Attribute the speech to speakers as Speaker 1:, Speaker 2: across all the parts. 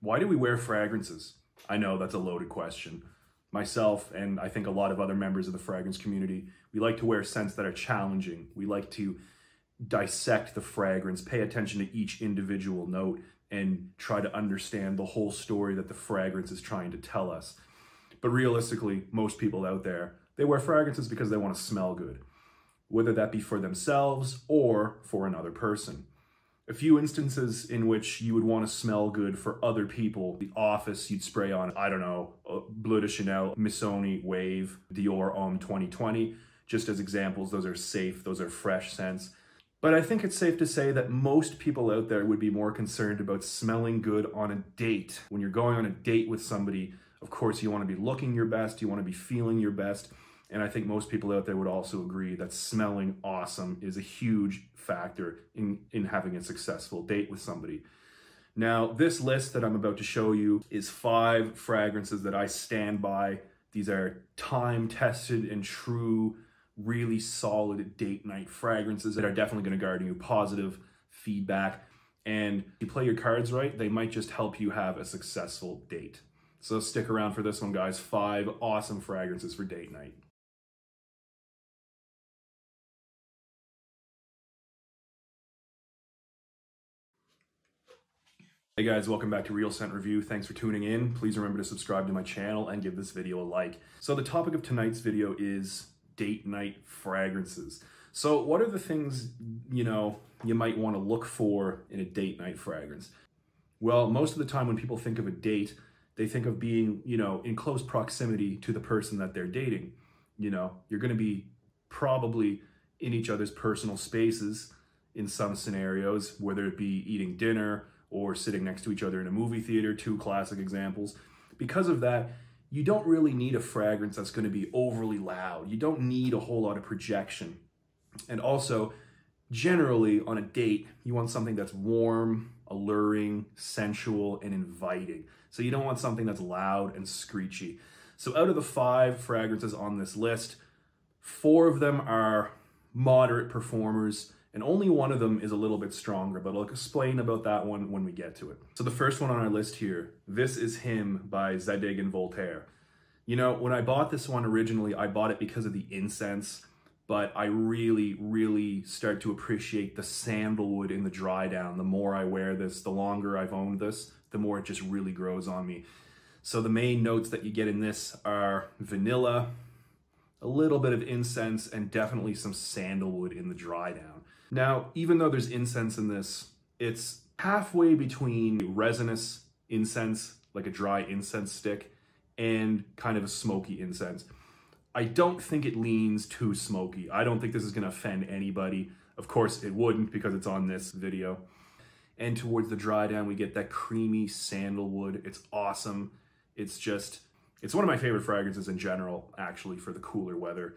Speaker 1: Why do we wear fragrances? I know that's a loaded question. Myself, and I think a lot of other members of the fragrance community, we like to wear scents that are challenging. We like to dissect the fragrance, pay attention to each individual note, and try to understand the whole story that the fragrance is trying to tell us. But realistically, most people out there, they wear fragrances because they want to smell good, whether that be for themselves or for another person. A few instances in which you would want to smell good for other people. The office, you'd spray on, I don't know, Bleu de Chanel, Missoni, Wave, Dior Homme 2020. Just as examples, those are safe, those are fresh scents. But I think it's safe to say that most people out there would be more concerned about smelling good on a date. When you're going on a date with somebody, of course, you want to be looking your best, you want to be feeling your best. And I think most people out there would also agree that smelling awesome is a huge factor in having a successful date with somebody. Now, this list that I'm about to show you is 5 fragrances that I stand by. These are time-tested and true, really solid date night fragrances that are definitely going to garner you positive feedback. And if you play your cards right, they might just help you have a successful date. So stick around for this one, guys. 5 awesome fragrances for date night. Hey guys, welcome back to Real Scent Review. Thanks for tuning in. Please remember to subscribe to my channel and give this video a like. So the topic of tonight's video is date night fragrances. So what are the things, you might want to look for in a date night fragrance? Well, most of the time when people think of a date, they think of being, in close proximity to the person that they're dating. You're going to be probably in each other's personal spaces in some scenarios, whether it be eating dinner or sitting next to each other in a movie theater, 2 classic examples. Because of that, you don't really need a fragrance that's going to be overly loud. You don't need a whole lot of projection. And also, generally on a date, you want something that's warm, alluring, sensual, and inviting. So you don't want something that's loud and screechy. So out of the 5 fragrances on this list, 4 of them are moderate performers, and only one of them is a little bit stronger, but I'll explain about that one when we get to it. So the first one on our list here, This Is Him by Zadig Voltaire. When I bought this one originally, I bought it because of the incense, but I really, really start to appreciate the sandalwood in the dry down. The more I wear this, the longer I've owned this, the more it just really grows on me. So the main notes that you get in this are vanilla, a little bit of incense, and definitely some sandalwood in the dry down. Now, even though there's incense in this, it's halfway between resinous incense, like a dry incense stick, and kind of a smoky incense. I don't think it leans too smoky. I don't think this is going to offend anybody. Of course, it wouldn't because it's on this video. And towards the dry down, we get that creamy sandalwood. It's awesome. It's one of my favorite fragrances in general, actually, for the cooler weather.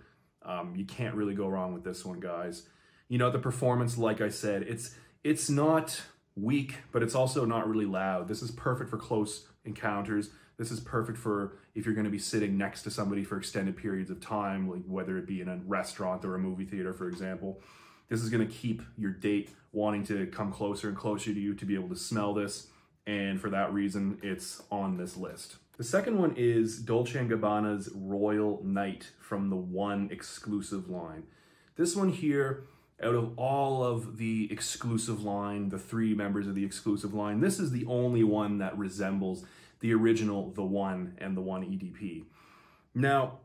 Speaker 1: You can't really go wrong with this one, guys. The performance, like I said, it's not weak, but it's also not really loud. This is perfect for close encounters. This is perfect for if you're going to be sitting next to somebody for extended periods of time, like whether it be in a restaurant or a movie theater, for example. This is going to keep your date wanting to come closer and closer to you to be able to smell this. And for that reason, it's on this list. The second one is Dolce & Gabbana's Royal Night from the One exclusive line. This one here, out of all of the exclusive line, the 3 members of the exclusive line, this is the only one that resembles the original The One and The One EDP. Now,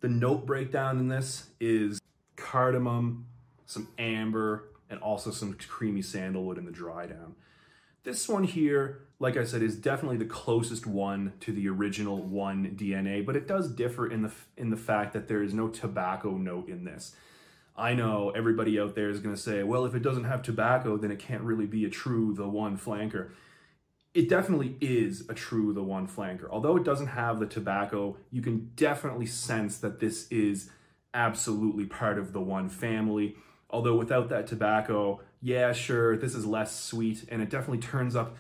Speaker 1: the note breakdown in this is cardamom, some amber, and also some creamy sandalwood in the dry down. This one here, like I said, is definitely the closest one to the original One DNA, but it does differ in the fact that there is no tobacco note in this. I know everybody out there is going to say, well, if it doesn't have tobacco, then it can't really be a true The One flanker. It definitely is a true The One flanker. Although it doesn't have the tobacco, you can definitely sense that this is absolutely part of the One family. Although without that tobacco, yeah, sure, this is less sweet, and it definitely turns up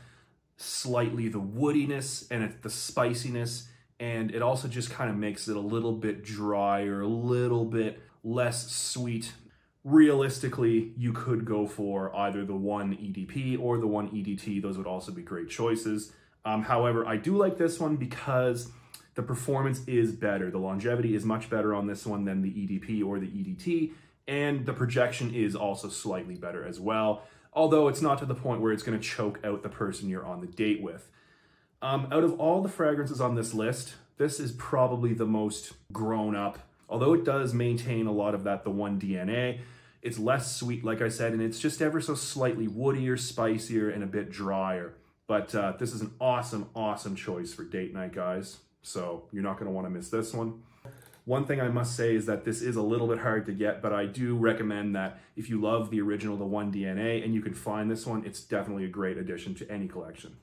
Speaker 1: slightly the woodiness and the spiciness, and it also just kind of makes it a little bit drier, a little bit less sweet. Realistically, you could go for either the One EDP or the One EDT. Those would also be great choices. However, I do like this one because the performance is better. The longevity is much better on this one than the EDP or the EDT, and the projection is also slightly better as well, although it's not to the point where it's going to choke out the person you're on the date with. Out of all the fragrances on this list, this is probably the most grown up. Although it does maintain a lot of the one DNA, it's less sweet, like I said, and it's just ever so slightly woodier, spicier, and a bit drier. But this is an awesome, awesome choice for date night, guys. So you're not going to want to miss this one. One thing I must say is that this is a little bit hard to get, but I do recommend that if you love the original, the one DNA, and you can find this one, it's definitely a great addition to any collection.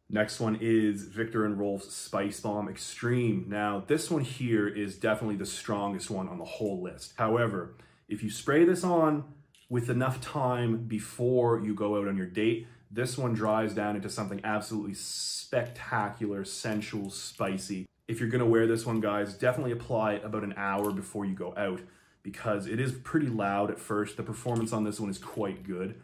Speaker 1: Next one is Viktor & Rolf's Spice Bomb Extreme. Now, this one here is definitely the strongest one on the whole list. However, if you spray this on with enough time before you go out on your date, this one dries down into something absolutely spectacular, sensual, spicy. If you're gonna wear this one, guys, definitely apply it about an hour before you go out because it is pretty loud at first. The performance on this one is quite good.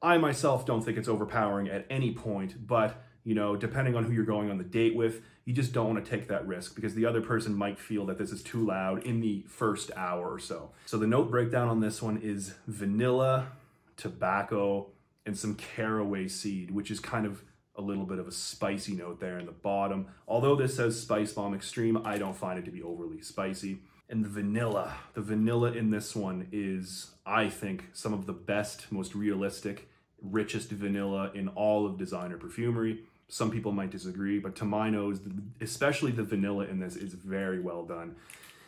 Speaker 1: I myself don't think it's overpowering at any point, but you know, depending on who you're going on the date with, you just don't want to take that risk because the other person might feel that this is too loud in the first hour or so. So the note breakdown on this one is vanilla, tobacco, and some caraway seed, which is kind of a little bit of a spicy note there in the bottom. Although this says Spice Bomb Extreme, I don't find it to be overly spicy. And the vanilla in this one is, I think, some of the best, most realistic, richest vanilla in all of designer perfumery. Some people might disagree, but to my nose, especially the vanilla in this is very well done.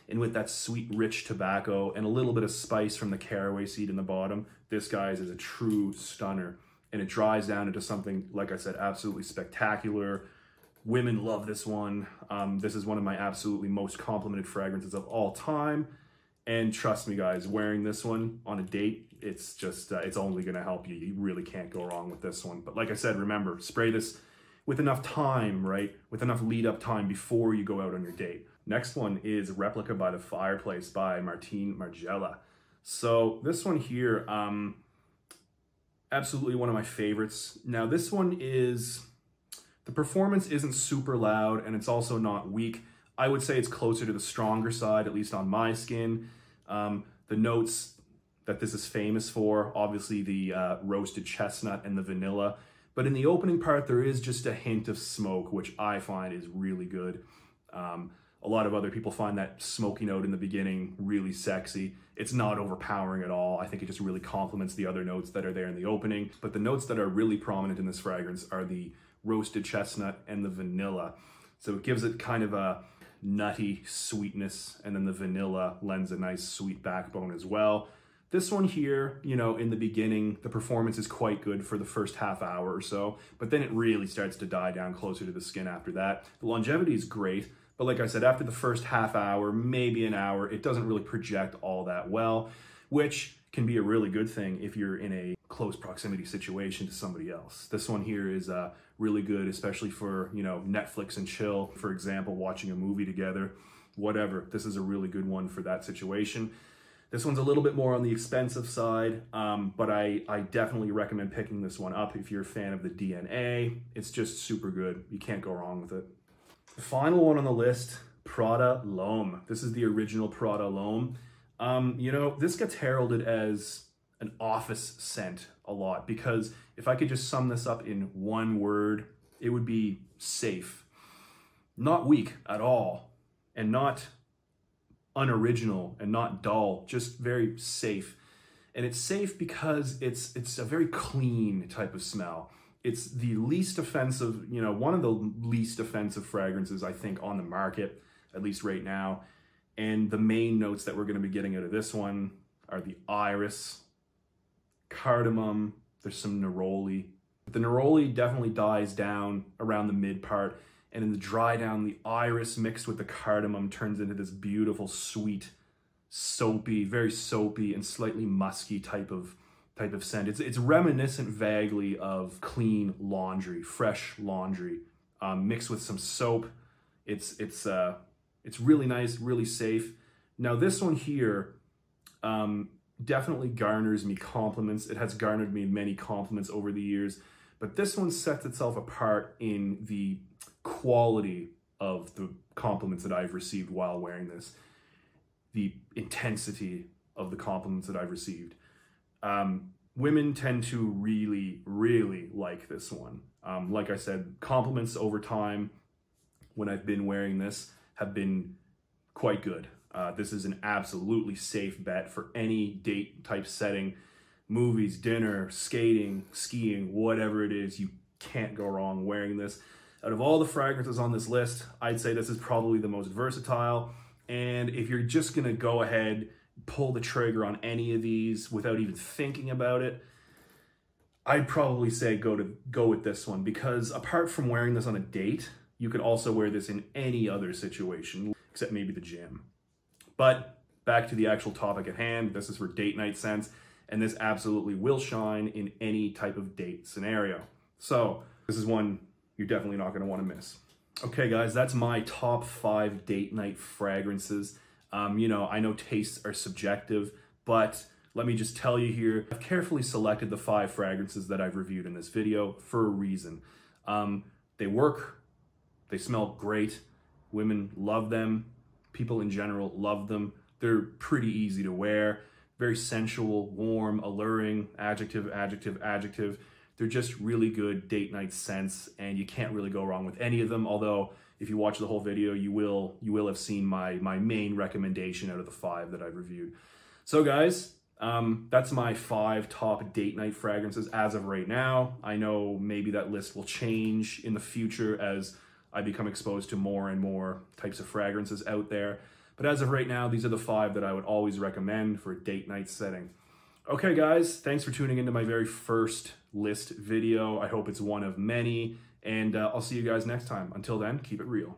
Speaker 1: And with that sweet, rich tobacco and a little bit of spice from the caraway seed in the bottom, this, guys, is a true stunner. And it dries down into something, like I said, absolutely spectacular. Women love this one. This is one of my absolutely most complimented fragrances of all time. And trust me, guys, wearing this one on a date, it's just, it's only gonna help you. You really can't go wrong with this one. But like I said, remember, spray this with enough time, right? With enough lead up time before you go out on your date. Next one is Replica by the Fireplace by Martine Margiela. So this one here, absolutely one of my favorites. Now this one is, the performance isn't super loud and it's also not weak. I would say it's closer to the stronger side, at least on my skin. The notes that this is famous for, obviously the roasted chestnut and the vanilla. But in the opening part, there is just a hint of smoke, which I find is really good. A lot of other people find that smoky note in the beginning really sexy. It's not overpowering at all. I think it just really complements the other notes that are there in the opening. But the notes that are really prominent in this fragrance are the roasted chestnut and the vanilla. So it gives it kind of a nutty sweetness, and then the vanilla lends a nice sweet backbone as well. This one here, you know, in the beginning, the performance is quite good for the first half hour or so, but then it really starts to die down closer to the skin after that. The longevity is great, but like I said, after the first half hour, maybe an hour, it doesn't really project all that well, which can be a really good thing if you're in a close proximity situation to somebody else. This one here is really good, especially for, you know, Netflix and chill, for example, watching a movie together, whatever. This is a really good one for that situation. This one's a little bit more on the expensive side, but I definitely recommend picking this one up if you're a fan of the DNA. It's just super good. You can't go wrong with it. The final one on the list, Prada Alone. This is the original Prada Alone. You know, this gets heralded as an office scent a lot because if I could just sum this up in one word, it would be safe. Not weak at all, and not unoriginal and not dull, just very safe. And it's safe because it's a very clean type of smell. It's the least offensive, you know, one of the least offensive fragrances, I think, on the market, at least right now. And the main notes that we're going to be getting out of this one are the iris, cardamom, there's some neroli. The neroli definitely dies down around the mid part, and in the dry down, the iris mixed with the cardamom turns into this beautiful, sweet, soapy, very soapy and slightly musky type of scent. It's reminiscent vaguely of clean laundry, fresh laundry, mixed with some soap. It's really nice, really safe. Now this one here definitely garners me compliments. It has garnered me many compliments over the years. but this one sets itself apart in the quality of the compliments that I've received while wearing this, the intensity of the compliments that I've received. Women tend to really, really like this one. Like I said, compliments over time when I've been wearing this have been quite good. This is an absolutely safe bet for any date type setting. Movies, dinner, skating, skiing, whatever it is, you can't go wrong wearing this. Out of all the fragrances on this list, I'd say this is probably the most versatile. And if you're just gonna go ahead, pull the trigger on any of these without even thinking about it, I'd probably say go with this one, because apart from wearing this on a date, you could also wear this in any other situation, except maybe the gym. But back to the actual topic at hand, this is for date night scents, and this absolutely will shine in any type of date scenario. So this is one you're definitely not gonna wanna miss. Okay guys, that's my top 5 date night fragrances. You know, I know tastes are subjective, but let me just tell you here, I've carefully selected the 5 fragrances that I've reviewed in this video for a reason. They work, they smell great, women love them, people in general love them, they're pretty easy to wear, very sensual, warm, alluring, adjective, adjective, adjective. They're just really good date night scents, and you can't really go wrong with any of them. Although, if you watch the whole video, you will have seen my main recommendation out of the 5 that I've reviewed. So guys, that's my 5 top date night fragrances as of right now. I know maybe that list will change in the future as I become exposed to more and more types of fragrances out there. But as of right now, these are the 5 that I would always recommend for a date night setting. Okay guys, thanks for tuning into my very first list video. I hope it's one of many, and I'll see you guys next time. Until then, keep it real.